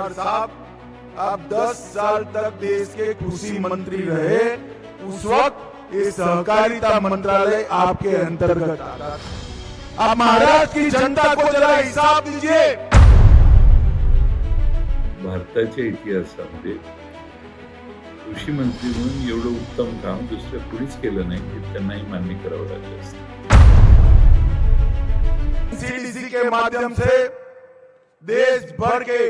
पवार साहब आप 10 साल तक देश के कृषि मंत्री रहे। उस वक्त ये सहकारिता मंत्रालय आपके अंतर्गत आता था। आप महाराष्ट्र की जनता को जरा हिसाब दीजिए। भारताच्या इतिहासामध्ये कृषि मंत्री म्हणून एवढं उत्तम काम दुसऱ्या कुणीच केलं नाही हे त्यांनाही मान्य करावं लागलं असतं। सीडीसी के माध्यम से देश भर के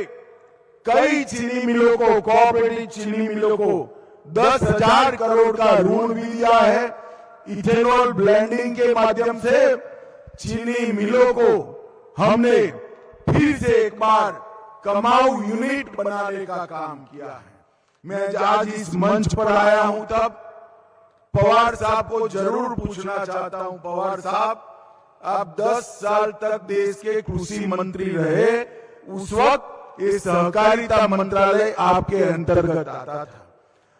कई चीनी मिलों को, कोऑपरेटिव चीनी मिलों को 10,000 करोड़ का ऋण भी दिया है। इथेनॉल ब्लेंडिंग के माध्यम से चीनी मिलों को हमने फिर से एक बार कमाऊ यूनिट बनाने का काम किया है। मैं आज इस मंच पर आया हूं तब पवार साहब को जरूर पूछना चाहता हूं, पवार साहब आप 10 साल तक देश के कृषि मंत्री रहे। उस वक्त ये सहकारिता मंत्रालय आपके अंतर्गत आता था।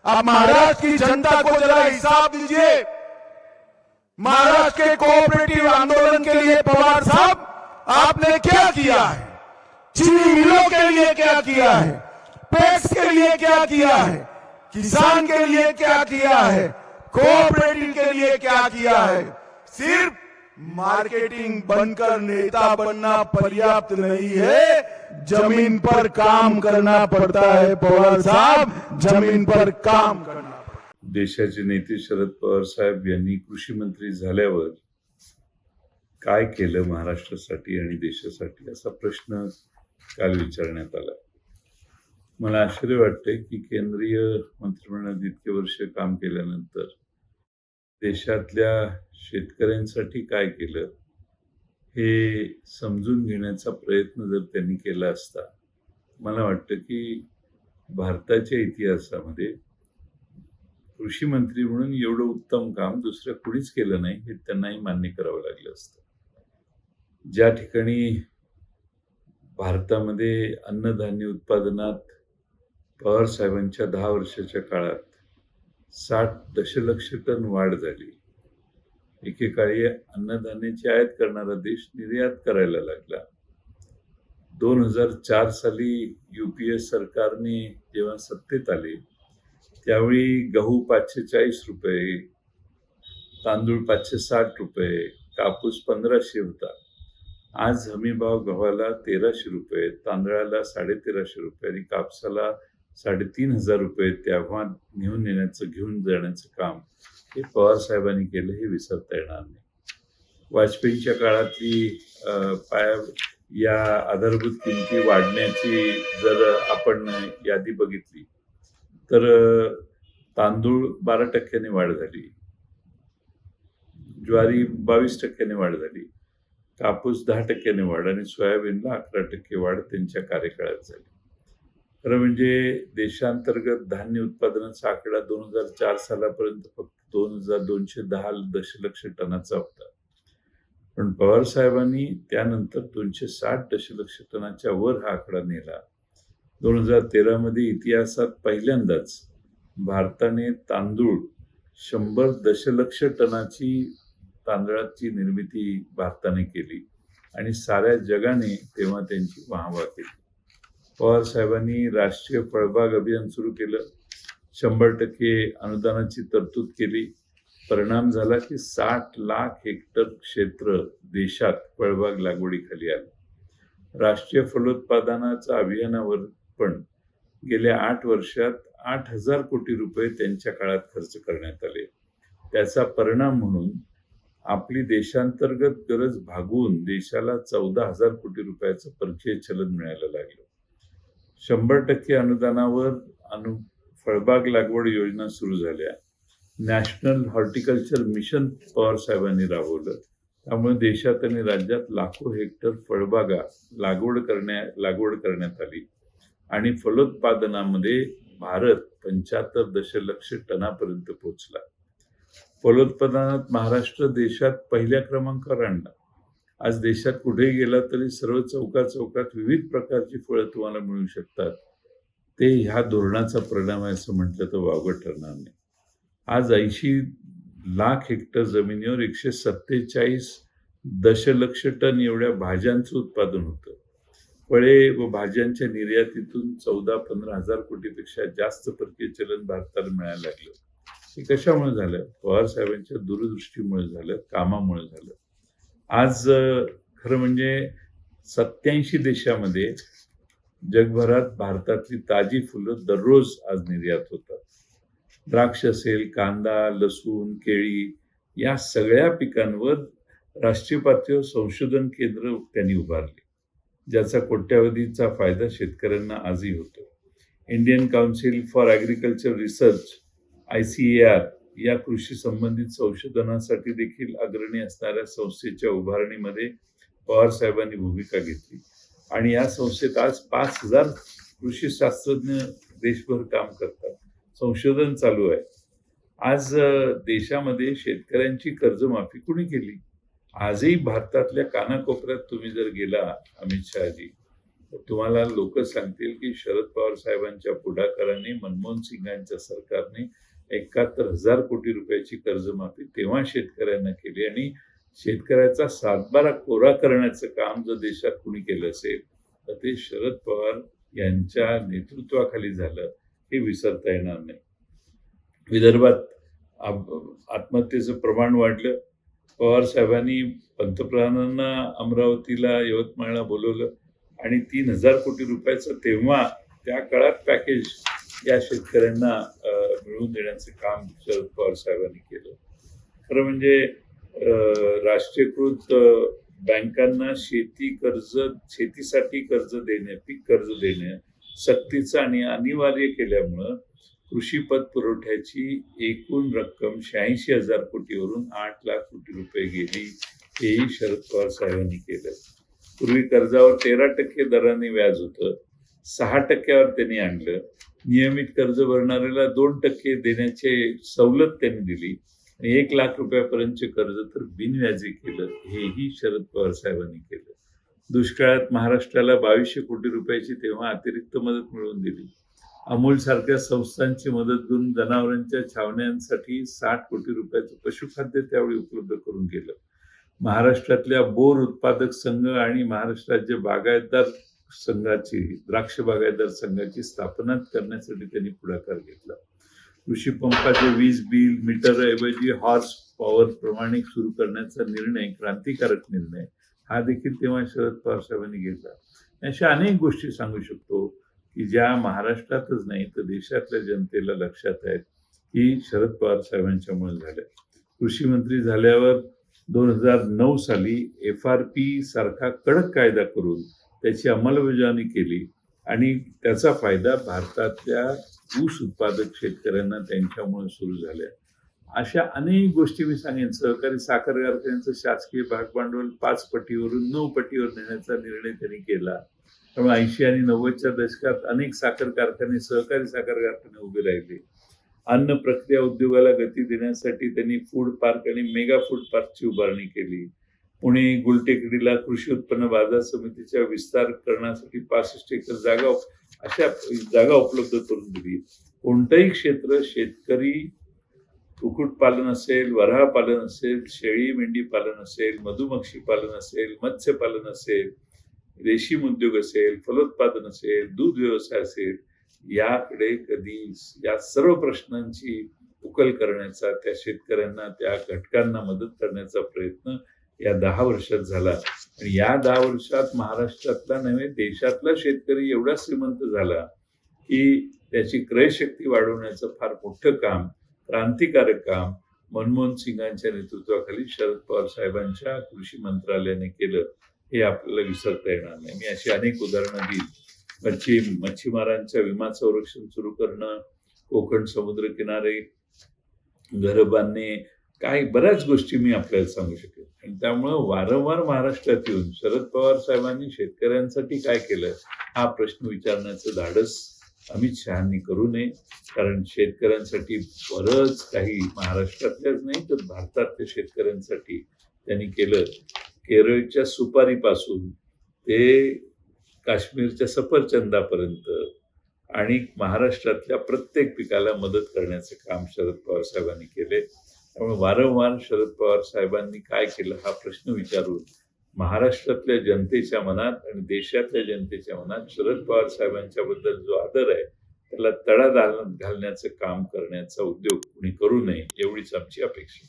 आप महाराष्ट्र की जनता को जरा हिसाब दीजिए। महाराष्ट्र के कोऑपरेटिव आंदोलन के लिए पवार साहब आपने क्या किया है? चीनी मिलों के लिए क्या किया है? पैक्स के लिए क्या किया है? किसान के लिए क्या किया है? कोऑपरेटिव के लिए क्या किया है? सिर्फ मार्केटिंग बनकर नेता बनना पर्याप्त नहीं है, जमीन पर काम करना पड़ता है पवार साहब, जमीन पर काम करना पड़ता है। देशाचे नेते शरद पवार साहेब यांनी कृषी मंत्री झाल्यावर काय केलं महाराष्ट्रासाठी आणि देशासाठी असा प्रश्न काल विचारण्यात आला। मला आश्चर्य वाटते की केंद्रीय मंत्रिमंडळात इतके वर्ष काम केल्यानंतर देशातल्या शेतकऱ्यांसाठी काय केलं हे समजून घेण्याचा प्रयत्न जर त्यांनी केला असता, मला वाटतं की भारताच्या इतिहासामध्ये कृषी मंत्री म्हणून एवढं उत्तम काम दुसऱ्या कुणीच केलं नाही हे त्यांनाही मान्य करावं लागलं असतं। ज्या ठिकाणी भारतामध्ये अन्नधान्य उत्पादनात पवार साहेबांच्या 10 वर्षाच्या काळात 60 दशलक्ष टन वाढ झाली। एकेकाळी अन्नधान्याची आयात करणारा देश निर्यात करायला लागला। 2004 साली UPA सरकारने जेव्हा सत्तेत आले त्यावेळी गहू 540 रुपये, तांदूळ 560 रुपये, कापूस 1500 होता। आज हमीभाव गव्हाला 1300 रुपये, तांदळाला 1350 रुपये आणि कापसाला 3500 रुपये तेव्हा घेऊन जाण्याचं काम हे पवार साहेबांनी केलं हे विसरता येणार नाही। वाजपेयींच्या काळातली या आधारभूत किमती वाढण्याची जर आपण यादी बघितली तर तांदूळ 12% वाढ झाली, ज्वारी 22% वाढ झाली, कापूस 10% वाढ आणि सोयाबीनला 11% वाढ त्यांच्या कार्यकाळात झाली। खरं म्हणजे देशांतर्गत धान्य उत्पादनाचा आकडा 2004 सालापर्यंत फक्त 2,210 दशलक्ष टनाचा होता, पण पवार साहेबांनी त्यानंतर 260 दशलक्ष टनाच्या वर हा आकडा नेला। 2013 मध्ये इतिहासात पहिल्यांदाच भारताने तांदूळ 100 दशलक्ष टनाची तांदळाची निर्मिती भारताने केली आणि साऱ्या जगाने तेव्हा त्यांची वाहवा केली। पवार साहेबांनी राष्ट्रीय फळबाग अभियान सुरू केलं, 100% अनुदानाची तरतूद केली। परिणाम झाला की 60 लाख हेक्टर क्षेत्र देशात फळबाग लागवडीखाली आलं। राष्ट्रीय फलोत्पादनाच्या अभियानावर पण गेल्या 8 वर्षात 8,000 कोटी रुपये त्यांच्या काळात खर्च करण्यात आले। त्याचा परिणाम म्हणून आपली देशांतर्गत गरज भागवून देशाला 14,000 कोटी रुपयाचं परकीय चलन मिळायला लागलं। 100% अनुदानावर फळबाग लागवड योजना सुरू झाल्या। नॅशनल हॉर्टिकल्चर मिशन पवार साहेबांनी राबवलं, त्यामुळे देशात आणि राज्यात लाखो हेक्टर फळबागा लागवड करण्यात आली आणि फलोत्पादनामध्ये भारत 75 दशलक्ष टनापर्यंत पोहोचला। फलोत्पादनात महाराष्ट्र देशात पहिल्या क्रमांकावर आणला। आज देशात कुठेही गेला तरी सर्व चौकात विविध प्रकारची फळं तुम्हाला मिळू शकतात। ते ह्या धोरणाचा परिणाम आहे असं म्हटलं तर वावगं ठरणार नाही। आज 80 लाख हेक्टर जमिनीवर 147 दशलक्ष टन एवढ्या भाज्यांचं उत्पादन होतं। फळे व भाज्यांच्या निर्यातीतून 14-15 हजार कोटीपेक्षा जास्त परकीय चलन भारताला मिळायला लागलं. हे कशामुळे झालं? पवार साहेबांच्या दूरदृष्टीमुळे झालं, कामामुळे झालं. आज खरं म्हणजे 87 देशामध्ये जगभरात भारतातली ताजी फुलं दररोज आज निर्यात होतात. द्राक्ष असेल, कांदा, लसूण, केळी या सगळ्या पिकांवर राष्ट्रीय पातळीवर संशोधन केंद्र त्यांनी उभारले, ज्याचा कोट्यावधीचा फायदा शेतकऱ्यांना आजही होतो. Indian council for agriculture research ICAR या कृषी संबंधित संशोधनासाठी देखील अग्रणी असणाऱ्या संस्थेच्या उभारणीमध्ये पवार साहेबांनी भूमिका घेतली आणि या संस्थेत आज 5,000 कृषी शास्त्रज्ञ देशभर काम करतात. संशोधन चालू आहे. आज देशामध्ये शेतकऱ्यांची कर्जमाफी कुणी केली? आजही भारतातल्या कानाकोपऱ्यात तुम्ही जर गेला अमित शहाजी, तर तुम्हाला लोक सांगतील की शरद पवार साहेबांच्या पुढाकाराने, मनमोहन सिंगांच्या सरकारने 71,000 कोटी रुपयाची कर्जमाफी तेव्हा शेतकऱ्यांना केली आणि शेतकऱ्याचा सातबारा कोरा करण्याचं काम जर देशात कुणी केलं असेल तर ते शरद पवार यांच्या नेतृत्वाखाली झालं, हे विसरता येणार नाही. विदर्भात आत्महत्येचं प्रमाण वाढलं. पवार साहेबांनी पंतप्रधानांना अमरावतीला, यवतमाळला बोलवलं आणि 3,000 कोटी रुपयाचं तेव्हा त्या काळात पॅकेज या शेतकऱ्यांना मिळवून देण्याचं काम शरद पवार साहेबांनी केलं. खरं म्हणजे राष्ट्रीयकृत बँकांना शेतीसाठी कर्ज देणे, पीक कर्ज देणे सक्तीचं आणि अनिवार्य केल्यामुळं कृषी पत पुरवठ्याची एकूण रक्कम 86,000 कोटीवरून 8 लाख कोटी रुपये गेली. हेही शरद पवार साहेबांनी केलं. पूर्वी कर्जावर 13% दराने व्याज होतं, 6% त्यांनी आणलं. नियमित कर्ज भरणाऱ्याला 2% देण्याचे सवलत त्यांनी दिली आणि 1 लाख रुपयापर्यंतचे कर्ज तर बिनव्याजी केलं. हेही शरद पवार साहेबांनी केलं. दुष्काळात महाराष्ट्राला 2200 कोटी रुपयाची तेव्हा अतिरिक्त मदत मिळवून दिली. अमूल सारख्या संस्थांची मदत घेऊन जनावरांच्या छावण्यांसाठी 60 कोटी रुपयाचं पशुखाद्य त्यावेळी उपलब्ध करून केलं. महाराष्ट्रातल्या बोर उत्पादक संघ आणि महाराष्ट्र राज्य बागायतदार संघाची, द्राक्ष बागायतदार संघाची स्थापना करण्यासाठी त्यांनी पुढाकार घेतला. कृषी पंपाचे वीज बिल मीटर ऐवजी हॉर्स पॉवर प्रमाणे सुरू करण्याचा निर्णय, क्रांतिकारक निर्णय, हा देखील तेव्हा शरद पवार साहेबांनी घेतला. अशा अनेक गोष्टी सांगू शकतो की ज्या महाराष्ट्रातच नाही तर देशातल्या जनतेला लक्षात आहेत की शरद पवार साहेबांच्यामुळे झाल्या. कृषी मंत्री झाल्यावर 2009 साली FRP सारखा कडक कायदा करून त्याची अंमलबजावणी केली आणि त्याचा फायदा भारतातल्या ऊस उत्पादक शेतकऱ्यांना त्यांच्यामुळे सुरू झाल्या. अशा अनेक गोष्टी मी सांगेन. सहकारी साखर कारखान्यांचं शासकीय भागभांडवल 5 पटीवरून 9 पटीवर नेण्याचा निर्णय त्यांनी केला. त्यामुळे 80 आणि 90च्या दशकात अनेक साखर कारखाने, सहकारी साखर कारखाने उभे राहिले. अन्न प्रक्रिया उद्योगाला गती देण्यासाठी त्यांनी फूड पार्क आणि मेगा फूड पार्कची उभारणी केली. पुणे गुलटेकडीला कृषी उत्पन्न बाजार समितीच्या विस्तार करण्यासाठी 65 एकर अशा जागा उपलब्ध करून दिली. कोणतंही क्षेत्र, शेतकरी, कुक्कुटपालन असेल, वराह पालन असेल, शेळी मेंढी पालन असेल, मधुमक्षी पालन असेल, मत्स्यपालन असेल, रेशीम उद्योग असेल, फलोत्पादन असेल, दूध व्यवसाय असेल, याकडे कधी या सर्व प्रश्नांची उकल करण्याचा, त्या शेतकऱ्यांना, त्या घटकांना मदत करण्याचा प्रयत्न या 10 वर्षात झाला. आणि या 10 वर्षात महाराष्ट्रातला नव्हे देशातला शेतकरी एवढा श्रीमंत झाला की त्याची क्रयशक्ती वाढवण्याचं फार मोठं काम, क्रांतिकारक काम मनमोहन सिंगांच्या नेतृत्वाखाली शरद पवार साहेबांच्या कृषी मंत्रालयाने केलं. हे आपल्याला विसरता येणार नाही. मी अशी अनेक उदाहरणं देईन. मच्छीमारांच्या विमा संरक्षण सुरू करणं, कोकण समुद्र किनारे घरं बांधणे, काही बऱ्याच गोष्टी मी आपल्याला सांगू शकेन. आणि त्यामुळं वारंवार महाराष्ट्रात येऊन शरद पवार साहेबांनी शेतकऱ्यांसाठी काय केलं हा प्रश्न विचारण्याचं धाडस अमित शहांनी करू नये. कारण शेतकऱ्यांसाठी बरंच काही महाराष्ट्रातल्याच नाही तर भारतातल्या शेतकऱ्यांसाठी त्यांनी केलं. केरळच्या सुपारीपासून ते काश्मीरच्या सफरचंदापर्यंत आणि महाराष्ट्रातल्या प्रत्येक पिकाला मदत करण्याचं काम शरद पवार साहेबांनी केले. त्यामुळे वारंवार शरद पवार साहेबांनी काय केलं हा प्रश्न विचारून महाराष्ट्रातल्या जनतेच्या मनात आणि देशातल्या जनतेच्या मनात शरद पवार साहेबांच्या बद्दल जो आदर आहे त्याला तडा घालण्याचं काम करण्याचा उद्योग कुणी करू नये एवढीच आमची अपेक्षा.